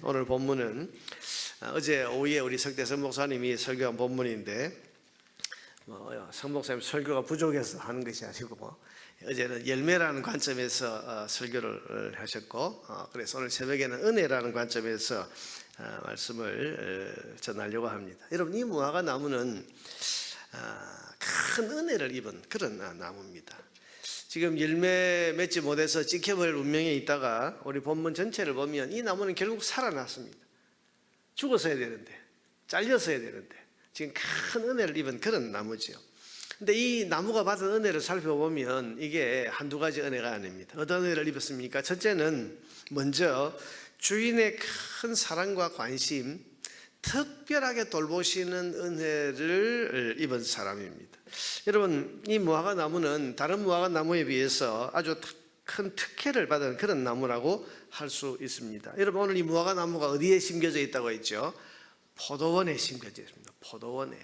오늘 본문은 어제 오후에 우리 석대성 목사님이 설교한 본문인데 성 목사님 설교가 부족해서 하는 것이 아니고 어제는 열매라는 관점에서 설교를 하셨고 그래서 오늘 새벽에는 은혜라는 관점에서 말씀을 전하려고 합니다. 여러분, 이 무화과 나무는 큰 은혜를 입은 그런 나무입니다. 지금 열매 맺지 못해서 찍혀버릴 운명에 있다가 우리 본문 전체를 보면 이 나무는 결국 살아났습니다. 죽었어야 되는데, 잘렸어야 되는데 지금 큰 은혜를 입은 그런 나무죠. 근데 이 나무가 받은 은혜를 살펴보면 이게 한두 가지 은혜가 아닙니다. 어떤 은혜를 입었습니까? 첫째는 먼저 주인의 큰 사랑과 관심, 특별하게 돌보시는 은혜를 입은 사람입니다. 여러분, 이 무화과 나무는 다른 무화과 나무에 비해서 아주 큰 특혜를 받은 그런 나무라고 할 수 있습니다. 여러분, 오늘 이 무화과 나무가 어디에 심겨져 있다고 했죠? 포도원에 심겨져 있습니다. 포도원에.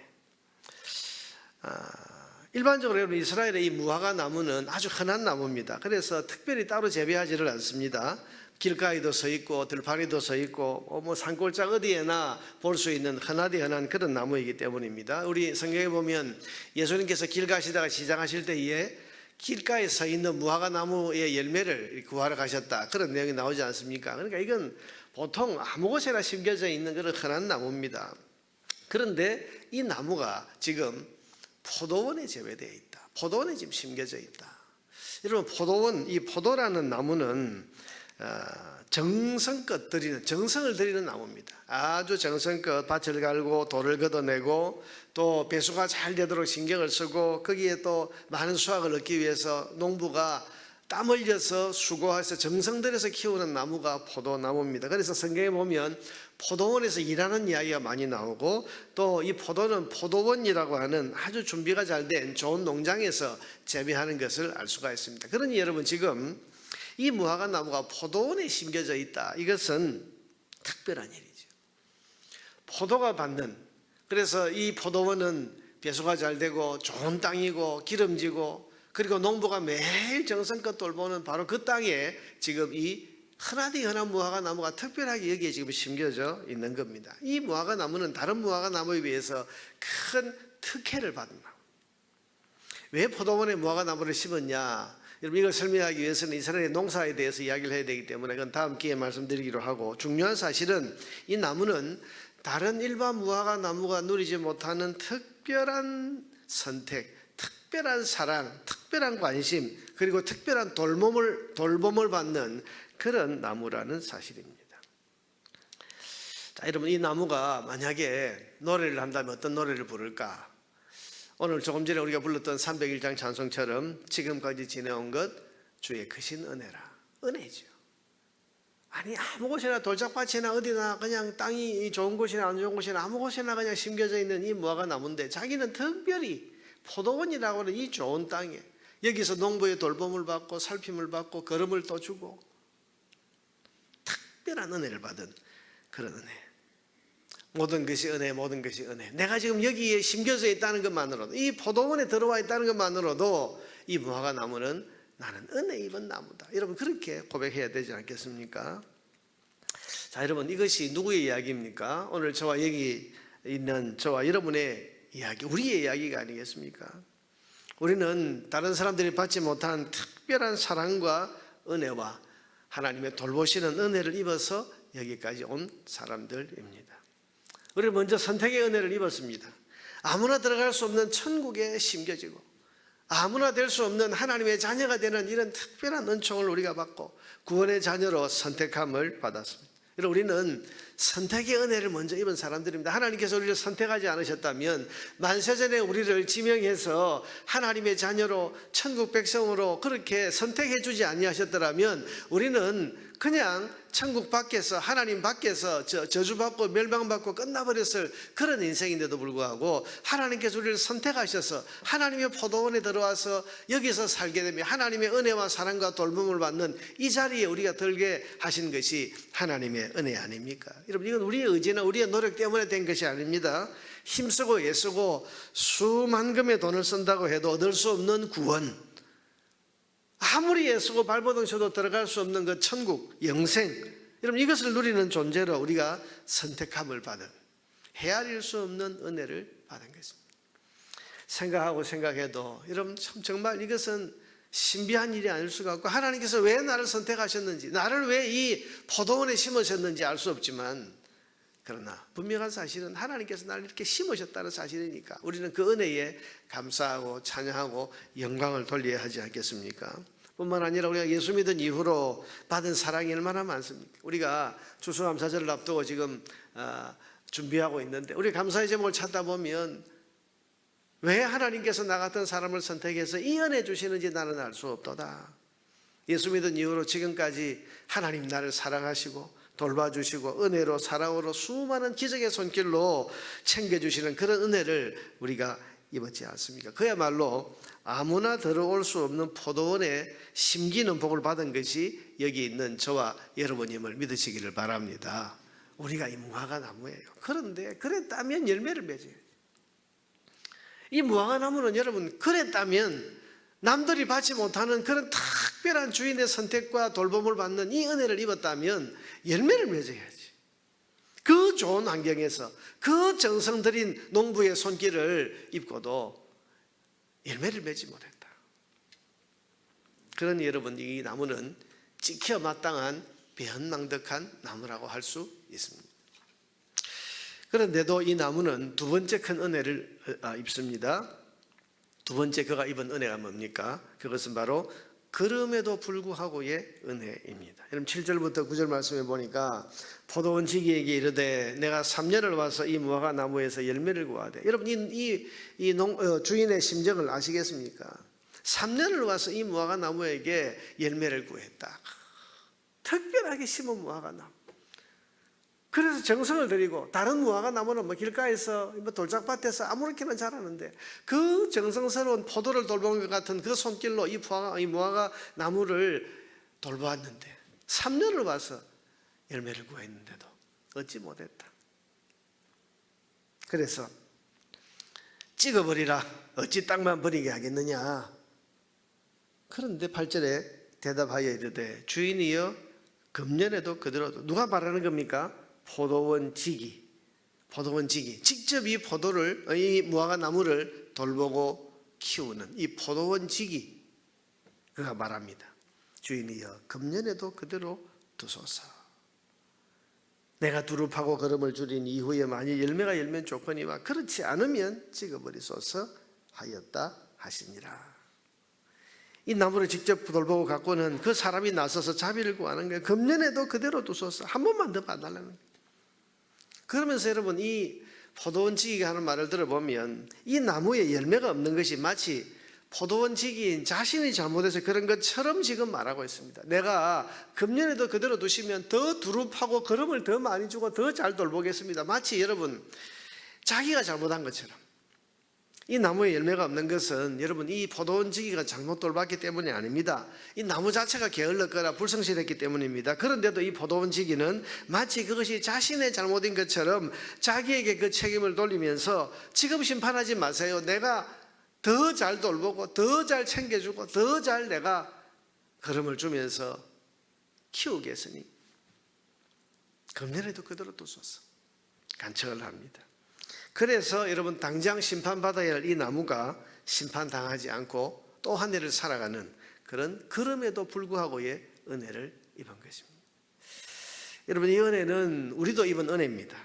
일반적으로 여러분, 이스라엘의 이 무화과 나무는 아주 흔한 나무입니다. 그래서 특별히 따로 재배하지를 않습니다. 길가에도 서 있고 들판에도 서 있고 산골짝 어디에나 볼 수 있는 흔하디 흔한 그런 나무이기 때문입니다. 우리 성경에 보면 예수님께서 길 가시다가 시장하실 때에 길가에 서 있는 무화과 나무의 열매를 구하러 가셨다, 그런 내용이 나오지 않습니까? 그러니까 이건 보통 아무 곳에나 심겨져 있는 그런 흔한 나무입니다. 그런데 이 나무가 지금 포도원에 재배되어 있다. 포도원에 지금 심겨져 있다. 여러분, 포도원, 이 포도라는 나무는 정성껏 드리는, 정성을 드리는 나무입니다. 아주 정성껏 밭을 갈고 돌을 걷어내고 또 배수가 잘 되도록 신경을 쓰고 거기에 또 많은 수확을 얻기 위해서 농부가 땀 흘려서 수고해서 정성 들여서 키우는 나무가 포도나무입니다. 그래서 성경에 보면 포도원에서 일하는 이야기가 많이 나오고 또 이 포도는 포도원이라고 하는 아주 준비가 잘 된 좋은 농장에서 재배하는 것을 알 수가 있습니다. 그러니 여러분, 지금 이 무화과 나무가 포도원에 심겨져 있다. 이것은 특별한 일이죠. 포도가 받는, 그래서 이 포도원은 배수가 잘 되고 좋은 땅이고 기름지고 그리고 농부가 매일 정성껏 돌보는 바로 그 땅에 지금 이 흔하디 흔한 무화과 나무가 특별하게 여기에 지금 심겨져 있는 겁니다. 이 무화과 나무는 다른 무화과 나무에 비해서 큰 특혜를 받은 나무. 왜 포도원에 무화과 나무를 심었냐? 여러분, 이걸 설명하기 위해서는 이스라엘의 농사에 대해서 이야기를 해야 되기 때문에 그건 다음 기회에 말씀드리기로 하고, 중요한 사실은 이 나무는 다른 일반 무화과 나무가 누리지 못하는 특별한 선택, 특별한 사랑, 특별한 관심, 그리고 특별한 돌봄을 받는 그런 나무라는 사실입니다. 자, 여러분, 이 나무가 만약에 노래를 한다면 어떤 노래를 부를까? 오늘 조금 전에 우리가 불렀던 301장 찬송처럼 지금까지 지내온 것 주의 크신 은혜라. 은혜죠. 아니, 아무 곳이나 돌짝밭이나 어디나 그냥 땅이 좋은 곳이나 안 좋은 곳이나 아무 곳이나 그냥 심겨져 있는 이 무화과 나무인데 자기는 특별히 포도원이라고 하는 이 좋은 땅에 여기서 농부의 돌봄을 받고 살핌을 받고 걸음을 또 주고 특별한 은혜를 받은 그런 은혜. 모든 것이 은혜, 모든 것이 은혜. 내가 지금 여기에 심겨져 있다는 것만으로도, 이 포도원에 들어와 있다는 것만으로도 이 무화과 나무는 나는 은혜 입은 나무다. 여러분, 그렇게 고백해야 되지 않겠습니까? 자, 여러분, 이것이 누구의 이야기입니까? 오늘 저와 여기 있는 저와 여러분의 이야기, 우리의 이야기가 아니겠습니까? 우리는 다른 사람들이 받지 못한 특별한 사랑과 은혜와 하나님의 돌보시는 은혜를 입어서 여기까지 온 사람들입니다. 우리는 먼저 선택의 은혜를 입었습니다. 아무나 들어갈 수 없는 천국에 심겨지고 아무나 될 수 없는 하나님의 자녀가 되는 이런 특별한 은총을 우리가 받고 구원의 자녀로 선택함을 받았습니다. 여러분, 우리는 선택의 은혜를 먼저 입은 사람들입니다. 하나님께서 우리를 선택하지 않으셨다면, 만세전에 우리를 지명해서 하나님의 자녀로 천국 백성으로 그렇게 선택해 주지 아니하셨더라면 우리는 그냥 천국 밖에서, 하나님 밖에서 저주받고 멸망받고 끝나버렸을 그런 인생인데도 불구하고 하나님께서 우리를 선택하셔서 하나님의 포도원에 들어와서 여기서 살게 되며 하나님의 은혜와 사랑과 돌봄을 받는 이 자리에 우리가 들게 하신 것이 하나님의 은혜 아닙니까? 여러분, 이건 우리의 의지나 우리의 노력 때문에 된 것이 아닙니다. 힘쓰고 애쓰고 수만금의 돈을 쓴다고 해도 얻을 수 없는 구원, 아무리 애쓰고 발버둥 쳐도 들어갈 수 없는 그 천국, 영생, 여러분, 이것을 누리는 존재로 우리가 선택함을 받은, 헤아릴 수 없는 은혜를 받은 것입니다. 생각하고 생각해도 여러분, 참 정말 이것은 신비한 일이 아닐 수가 없고, 하나님께서 왜 나를 선택하셨는지, 나를 왜 이 포도원에 심으셨는지 알 수 없지만, 그러나 분명한 사실은 하나님께서 나를 이렇게 심으셨다는 사실이니까 우리는 그 은혜에 감사하고 찬양하고 영광을 돌려야 하지 않겠습니까? 뿐만 아니라 우리가 예수 믿은 이후로 받은 사랑이 얼마나 많습니까? 우리가 추수감사절을 앞두고 지금 준비하고 있는데, 우리 감사의 제목을 찾다 보면 왜 하나님께서 나 같은 사람을 선택해서 이 은혜 주시는지 나는 알 수 없도다. 예수 믿은 이후로 지금까지 하나님 나를 사랑하시고 돌봐주시고 은혜로 사랑으로 수많은 기적의 손길로 챙겨주시는 그런 은혜를 우리가 입었지 않습니까? 그야말로 아무나 들어올 수 없는 포도원에 심기는 복을 받은 것이 여기 있는 저와 여러분임을 믿으시기를 바랍니다. 우리가 이 무화과 나무예요. 그런데 그랬다면 열매를 맺어요. 이 무화과 나무는 여러분, 그랬다면 남들이 받지 못하는 그런 특별한 주인의 선택과 돌봄을 받는 이 은혜를 입었다면 열매를 맺어야지. 그 좋은 환경에서 그 정성 들인 농부의 손길을 입고도 열매를 맺지 못했다. 그러니 여러분, 이 나무는 지켜 마땅한 배은망덕한 나무라고 할 수 있습니다. 그런데도 이 나무는 두 번째 큰 은혜를 입습니다. 두 번째 그가 입은 은혜가 뭡니까? 그것은 바로 그럼에도 불구하고의 은혜입니다. 여러분, 7절부터 9절 말씀해 보니까 포도원 지기에게 이르되 내가 3년을 와서 이 무화과 나무에서 열매를 구하되. 여러분, 주인의 심정을 아시겠습니까? 3년을 와서 이 무화과 나무에게 열매를 구했다. 특별하게 심은 무화과 나무. 그래서 정성을 들이고, 다른 무화과 나무는 길가에서 돌짝밭에서 아무렇게나 자라는데 그 정성스러운 포도를 돌보는 것 같은 그 손길로 이 무화과 나무를 돌보았는데 3년을 와서 열매를 구했는데도 얻지 못했다. 그래서 찍어버리라, 어찌 땅만 버리게 하겠느냐. 그런데 8절에 대답하여 이르되 주인이여 금년에도 그대로. 누가 말하는 겁니까? 포도원 지기. 직접 이 무화과 나무를 돌보고 키우는 이 포도원 지기, 그가 말합니다. 주인이여 금년에도 그대로 두소서. 내가 두릅하고 거름을 줄인 이후에 만일 열매가 열면 좋거니와 그렇지 않으면 찍어버리소서 하였다 하시니라. 이 나무를 직접 돌보고 가꾸는 그 사람이 나서서 자비를 구하는 거예요. 금년에도 그대로 두소서. 한 번만 더 봐달라는 거예요. 그러면서 여러분, 이 포도원 지기가 하는 말을 들어보면 이 나무에 열매가 없는 것이 마치 포도원 지기인 자신이 잘못해서 그런 것처럼 지금 말하고 있습니다. 내가 금년에도 그대로 두시면 더 두릅하고 거름을 더 많이 주고 더 잘 돌보겠습니다. 마치 여러분, 자기가 잘못한 것처럼. 이 나무에 열매가 없는 것은 여러분, 이 포도원 지기가 잘못 돌봤기 때문이 아닙니다. 이 나무 자체가 게을렀거나 불성실했기 때문입니다. 그런데도 이 포도원 지기는 마치 그것이 자신의 잘못인 것처럼 자기에게 그 책임을 돌리면서 지금 심판하지 마세요. 내가 더 잘 돌보고 더 잘 챙겨주고 더 잘 내가 거름을 주면서 키우겠으니 금년에도 그대로 두소서 간청을 합니다. 그래서 여러분, 당장 심판받아야 할 이 나무가 심판당하지 않고 또 한 해를 살아가는 그런 그럼에도 불구하고의 은혜를 입은 것입니다. 여러분, 이 은혜는 우리도 입은 은혜입니다.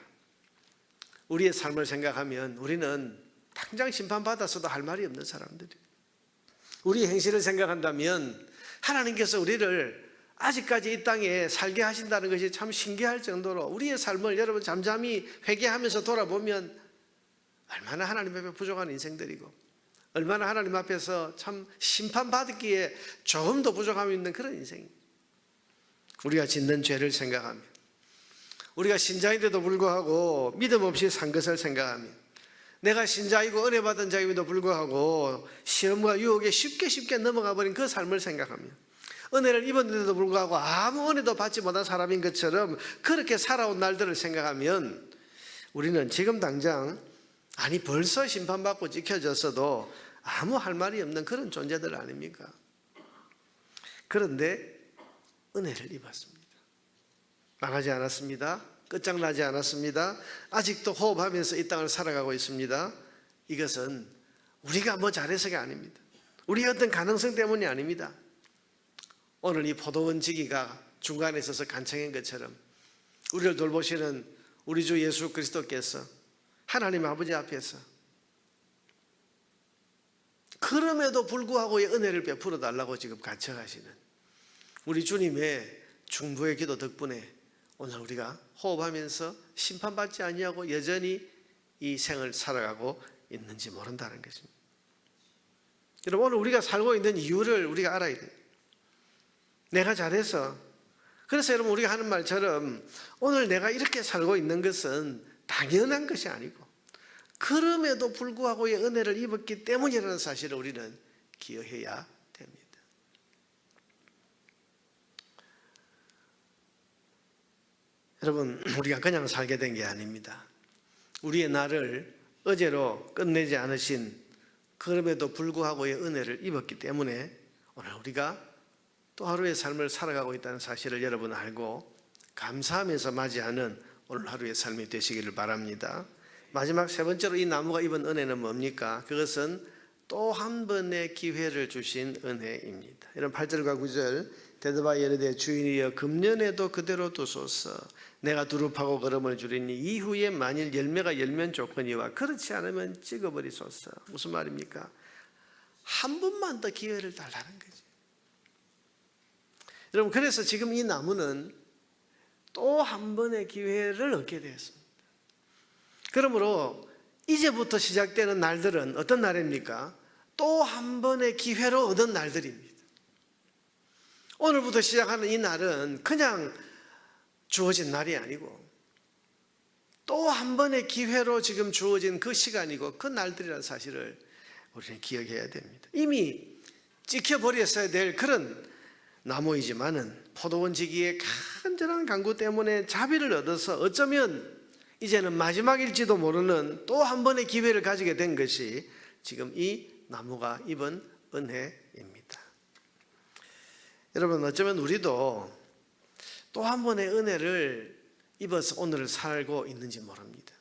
우리의 삶을 생각하면 우리는 당장 심판받았어도 할 말이 없는 사람들이에요. 우리의 행실을 생각한다면 하나님께서 우리를 아직까지 이 땅에 살게 하신다는 것이 참 신기할 정도로 우리의 삶을 여러분 잠잠히 회개하면서 돌아보면 얼마나 하나님 앞에 부족한 인생들이고 얼마나 하나님 앞에서 참 심판받기에 조금 더 부족함이 있는 그런 인생입니다. 우리가 짓는 죄를 생각하면, 우리가 신자인데도 불구하고 믿음 없이 산 것을 생각하면, 내가 신자이고 은혜 받은 자임에도 불구하고 시험과 유혹에 쉽게 넘어가 버린 그 삶을 생각하면, 은혜를 입었는데도 불구하고 아무 은혜도 받지 못한 사람인 것처럼 그렇게 살아온 날들을 생각하면 우리는 지금 당장, 아니 벌써 심판받고 지켜졌어도 아무 할 말이 없는 그런 존재들 아닙니까? 그런데 은혜를 입었습니다. 망하지 않았습니다. 끝장나지 않았습니다. 아직도 호흡하면서 이 땅을 살아가고 있습니다. 이것은 우리가 뭐 잘해서가 아닙니다. 우리의 어떤 가능성 때문이 아닙니다. 오늘 이 포도원 지기가 중간에 있어서 간청인 것처럼 우리를 돌보시는 우리 주 예수 그리스도께서 하나님 아버지 앞에서 그럼에도 불구하고의 은혜를 베풀어 달라고 지금 간청하시는 우리 주님의 중보의 기도 덕분에 오늘 우리가 호흡하면서 심판받지 아니하고 여전히 이 생을 살아가고 있는지 모른다는 것입니다. 여러분, 오늘 우리가 살고 있는 이유를 우리가 알아야 돼요. 내가 잘해서. 그래서 여러분, 우리가 하는 말처럼 오늘 내가 이렇게 살고 있는 것은 당연한 것이 아니고 그럼에도 불구하고의 은혜를 입었기 때문이라는 사실을 우리는 기억해야 됩니다. 여러분, 우리가 그냥 살게 된 게 아닙니다. 우리의 날을 어제로 끝내지 않으신 그럼에도 불구하고의 은혜를 입었기 때문에 오늘 우리가 또 하루의 삶을 살아가고 있다는 사실을 여러분 알고 감사하면서 맞이하는 오늘 하루의 삶이 되시기를 바랍니다. 마지막 세 번째로 이 나무가 입은 은혜는 뭡니까? 그것은 또 한 번의 기회를 주신 은혜입니다. 이런 8절과 9절 대드바 예르되 주인이여 금년에도 그대로 두소서 내가 두릅하고 걸음을 줄이니 이후에 만일 열매가 열면 좋거니와 그렇지 않으면 찍어버리소서. 무슨 말입니까? 한 번만 더 기회를 달라는 거지. 여러분, 그래서 지금 이 나무는 또 한 번의 기회를 얻게 되었습니다. 그러므로 이제부터 시작되는 날들은 어떤 날입니까? 또 한 번의 기회로 얻은 날들입니다. 오늘부터 시작하는 이 날은 그냥 주어진 날이 아니고 또 한 번의 기회로 지금 주어진 그 시간이고 그 날들이라는 사실을 우리는 기억해야 됩니다. 이미 찍혀버렸어야 될 그런 나무이지만은 포도원 지기의 간절한 간구 때문에 자비를 얻어서 어쩌면 이제는 마지막일지도 모르는 또 한 번의 기회를 가지게 된 것이 지금 이 나무가 입은 은혜입니다. 여러분, 어쩌면 우리도 또 한 번의 은혜를 입어서 오늘을 살고 있는지 모릅니다.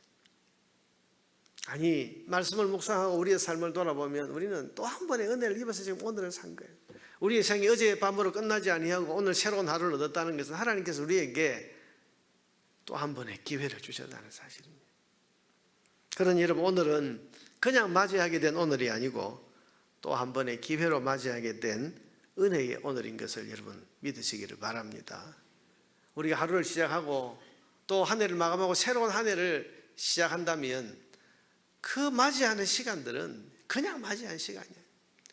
아니, 말씀을 묵상하고 우리의 삶을 돌아보면 우리는 또 한 번의 은혜를 입어서 지금 오늘을 산 거예요. 우리의 생이 어제의 밤으로 끝나지 아니하고 오늘 새로운 하루를 얻었다는 것은 하나님께서 우리에게 또 한 번의 기회를 주셨다는 사실입니다. 그러니 여러분, 오늘은 그냥 맞이하게 된 오늘이 아니고 또 한 번의 기회로 맞이하게 된 은혜의 오늘인 것을 여러분 믿으시기를 바랍니다. 우리가 하루를 시작하고 또 한 해를 마감하고 새로운 한 해를 시작한다면 그 맞이하는 시간들은 그냥 맞이한 시간이에요.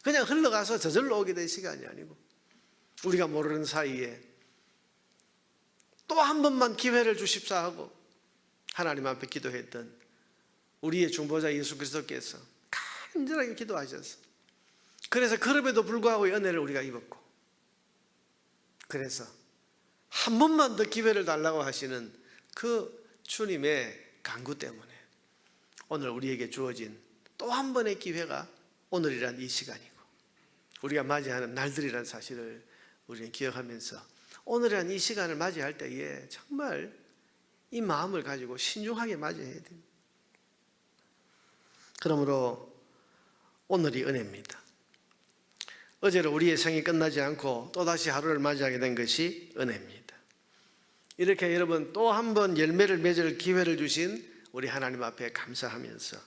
그냥 흘러가서 저절로 오게 된 시간이 아니고 우리가 모르는 사이에 또 한 번만 기회를 주십사 하고 하나님 앞에 기도했던 우리의 중보자 예수 그리스도께서 간절하게 기도하셔서 그래서 그럼에도 불구하고 은혜를 우리가 입었고 그래서 한 번만 더 기회를 달라고 하시는 그 주님의 간구 때문에 오늘 우리에게 주어진 또 한 번의 기회가 오늘이란 이 시간이고 우리가 맞이하는 날들이라는 사실을 우리는 기억하면서 오늘이란 이 시간을 맞이할 때에 정말 이 마음을 가지고 신중하게 맞이해야 됩니다. 그러므로 오늘이 은혜입니다. 어제로 우리의 생이 끝나지 않고 또다시 하루를 맞이하게 된 것이 은혜입니다. 이렇게 여러분 또 한 번 열매를 맺을 기회를 주신 우리 하나님 앞에 감사하면서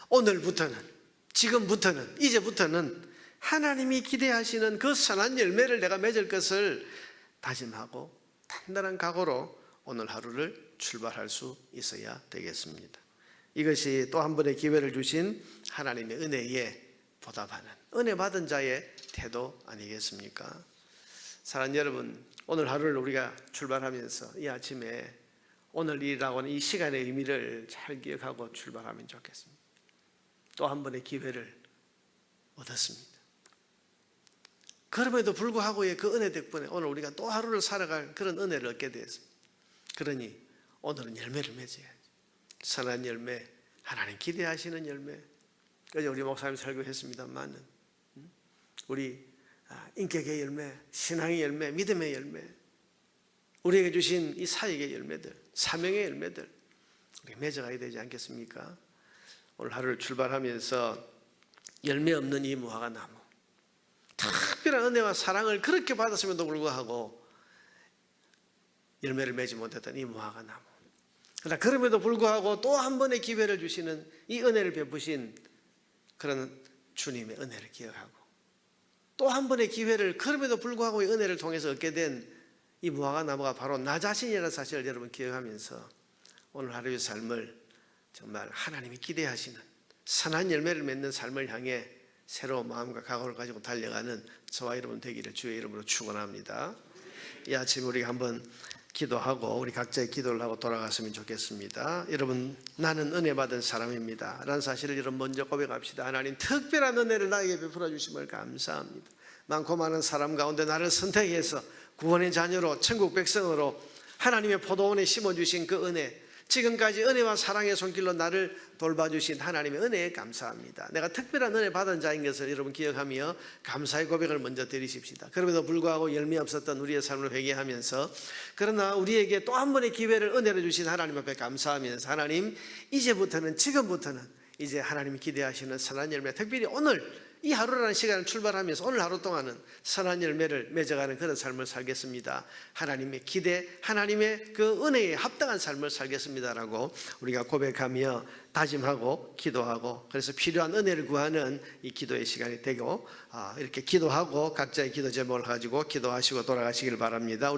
오늘부터는, 지금부터는, 이제부터는 하나님이 기대하시는 그 선한 열매를 내가 맺을 것을 다짐하고 단단한 각오로 오늘 하루를 출발할 수 있어야 되겠습니다. 이것이 또 한 번의 기회를 주신 하나님의 은혜에 보답하는 은혜 받은 자의 태도 아니겠습니까? 사랑하는 여러분, 오늘 하루를 우리가 출발하면서 이 아침에 오늘이라고 하는 이 시간의 의미를 잘 기억하고 출발하면 좋겠습니다. 또 한 번의 기회를 얻었습니다. 그럼에도 불구하고의 그 은혜 덕분에 오늘 우리가 또 하루를 살아갈 그런 은혜를 얻게 되었습니다. 그러니 오늘은 열매를 맺어야지. 선한 열매, 하나님 기대하시는 열매. 어제 우리 목사님 설교했습니다만 우리 인격의 열매, 신앙의 열매, 믿음의 열매, 우리에게 주신 이 사역의 열매들, 사명의 열매들 우리 맺어가야 되지 않겠습니까? 오늘 하루를 출발하면서 열매 없는 이 무화과 나무, 특별한 은혜와 사랑을 그렇게 받았음에도 불구하고 열매를 맺지 못했던 이 무화과 나무, 그러나 그럼에도 불구하고 또 한 번의 기회를 주시는 이 은혜를 베푸신 그런 주님의 은혜를 기억하고, 또 한 번의 기회를 그럼에도 불구하고 이 은혜를 통해서 얻게 된 이 무화과 나무가 바로 나 자신이라는 사실을 여러분 기억하면서 오늘 하루의 삶을 정말 하나님이 기대하시는 선한 열매를 맺는 삶을 향해 새로운 마음과 각오를 가지고 달려가는 저와 여러분 되기를 주의 이름으로 축원합니다. 이 아침 우리가 한번 기도하고 우리 각자의 기도를 하고 돌아갔으면 좋겠습니다. 여러분, 나는 은혜 받은 사람입니다 라는 사실을 여러분 먼저 고백합시다. 하나님 특별한 은혜를 나에게 베풀어 주심을 감사합니다. 많고 많은 사람 가운데 나를 선택해서 구원의 자녀로 천국 백성으로 하나님의 포도원에 심어주신 그 은혜, 지금까지 은혜와 사랑의 손길로 나를 돌봐주신 하나님의 은혜에 감사합니다. 내가 특별한 은혜 받은 자인 것을 여러분 기억하며 감사의 고백을 먼저 드리십시다. 그럼에도 불구하고 열매 없었던 우리의 삶을 회개하면서, 그러나 우리에게 또 한 번의 기회를 은혜를 주신 하나님 앞에 감사하면서, 하나님 이제부터는, 지금부터는 이제 하나님이 기대하시는 선한 열매, 특별히 오늘 이 하루라는 시간을 출발하면서 오늘 하루 동안은 선한 열매를 맺어가는 그런 삶을 살겠습니다. 하나님의 기대, 하나님의 그 은혜에 합당한 삶을 살겠습니다라고 우리가 고백하며 다짐하고 기도하고, 그래서 필요한 은혜를 구하는 이 기도의 시간이 되고, 이렇게 기도하고 각자의 기도 제목을 가지고 기도하시고 돌아가시길 바랍니다.